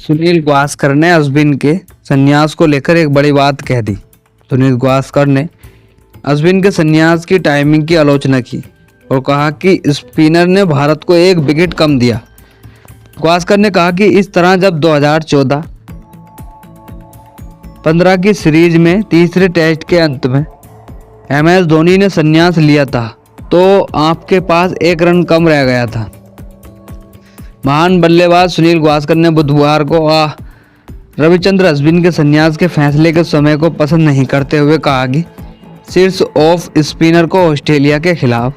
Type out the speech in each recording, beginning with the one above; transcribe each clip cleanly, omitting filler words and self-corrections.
सुनील गावस्कर ने अश्विन के संन्यास को लेकर एक बड़ी बात कह दी। सुनील गावस्कर ने अश्विन के संन्यास की टाइमिंग की आलोचना की और कहा कि स्पिनर ने भारत को एक विकेट कम दिया। गावस्कर ने कहा कि इस तरह जब 2014-15 की सीरीज में तीसरे टेस्ट के अंत में MS धोनी ने संन्यास लिया था तो आपके पास एक रन कम रह गया था। महान बल्लेबाज सुनील गावस्कर ने बुधवार को रविचंद्रन अश्विन के संन्यास के फैसले के समय को पसंद नहीं करते हुए कहा कि शीर्ष ऑफ स्पिनर को ऑस्ट्रेलिया के खिलाफ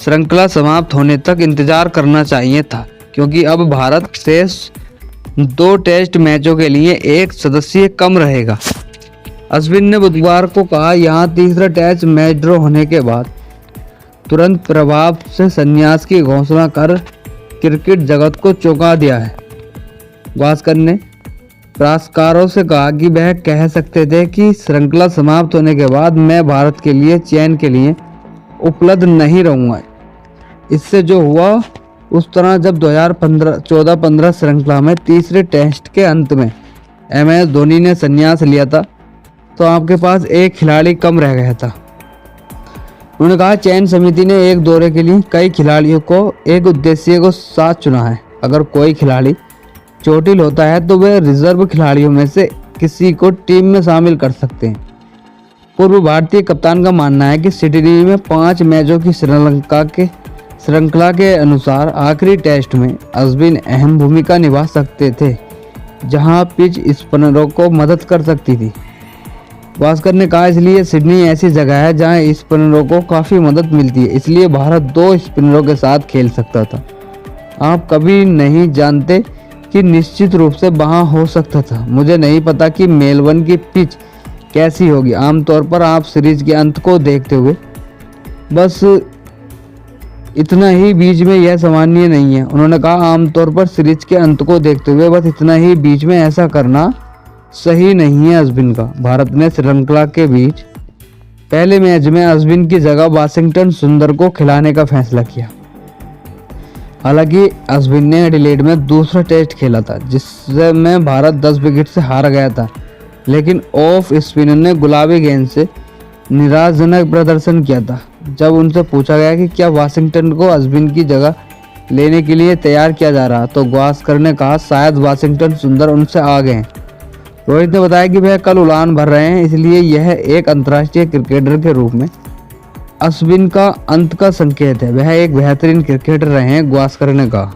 श्रृंखला समाप्त होने तक इंतजार करना चाहिए था, क्योंकि अब भारत शेष 2 टेस्ट मैचों के लिए एक सदस्य कम रहेगा। अश्विन ने बुधवार को कहा, यहां तीसरा टेस्ट मैच ड्रॉ होने के बाद तुरंत प्रभाव से संन्यास की घोषणा कर क्रिकेट जगत को चौंका दिया है। गावस्कर ने पत्रकारों से कहा कि वह कह सकते थे कि श्रृंखला समाप्त होने के बाद मैं भारत के लिए चयन के लिए उपलब्ध नहीं रहूंगा। इससे जो हुआ उस तरह जब 2014-15 श्रृंखला में तीसरे टेस्ट के अंत में MS धोनी ने संन्यास लिया था तो आपके पास एक खिलाड़ी कम रह गया था। उन्होंने कहा, चयन समिति ने एक दौरे के लिए कई खिलाड़ियों को एक उद्देश्य को साथ चुना है। अगर कोई खिलाड़ी चोटिल होता है तो वे रिजर्व खिलाड़ियों में से किसी को टीम में शामिल कर सकते हैं। पूर्व भारतीय कप्तान का मानना है कि सिडनी में 5 मैचों की श्रृंखला के अनुसार आखिरी टेस्ट में अश्विन अहम भूमिका निभा सकते थे, जहां पिच स्पिनरों को मदद कर सकती थी। गावस्कर ने कहा, इसलिए सिडनी ऐसी जगह है जहां स्पिनरों को काफ़ी मदद मिलती है, इसलिए भारत 2 स्पिनरों के साथ खेल सकता था। आप कभी नहीं जानते कि निश्चित रूप से वहां हो सकता था। मुझे नहीं पता कि मेलबर्न की पिच कैसी होगी। आमतौर पर आप सीरीज के अंत को देखते हुए बस इतना ही बीच में यह सामान्य नहीं है। उन्होंने कहा, आमतौर पर सीरीज के अंत को देखते हुए बस इतना ही बीच में ऐसा करना सही नहीं है अश्विन का। भारत ने श्रृंखला के बीच पहले मैच में अश्विन की जगह वाशिंगटन सुंदर को खिलाने का फैसला किया। हालांकि अश्विन ने एडिलेड में दूसरा टेस्ट खेला था जिसमें भारत 10 विकेट से हार गया था, लेकिन ऑफ स्पिनर ने गुलाबी गेंद से निराशाजनक प्रदर्शन किया था। जब उनसे पूछा गया कि क्या वाशिंगटन को अश्विन की जगह लेने के लिए तैयार किया जा रहा, तो गावस्कर ने कहा, शायद वाशिंगटन सुंदर उनसे आगे हैं। रोहित ने बताया कि वह कल उड़ान भर रहे हैं, इसलिए यह एक अंतर्राष्ट्रीय क्रिकेटर के रूप में अश्विन का अंत का संकेत है। वह एक बेहतरीन क्रिकेटर रहे हैं, गावस्कर ने कहा।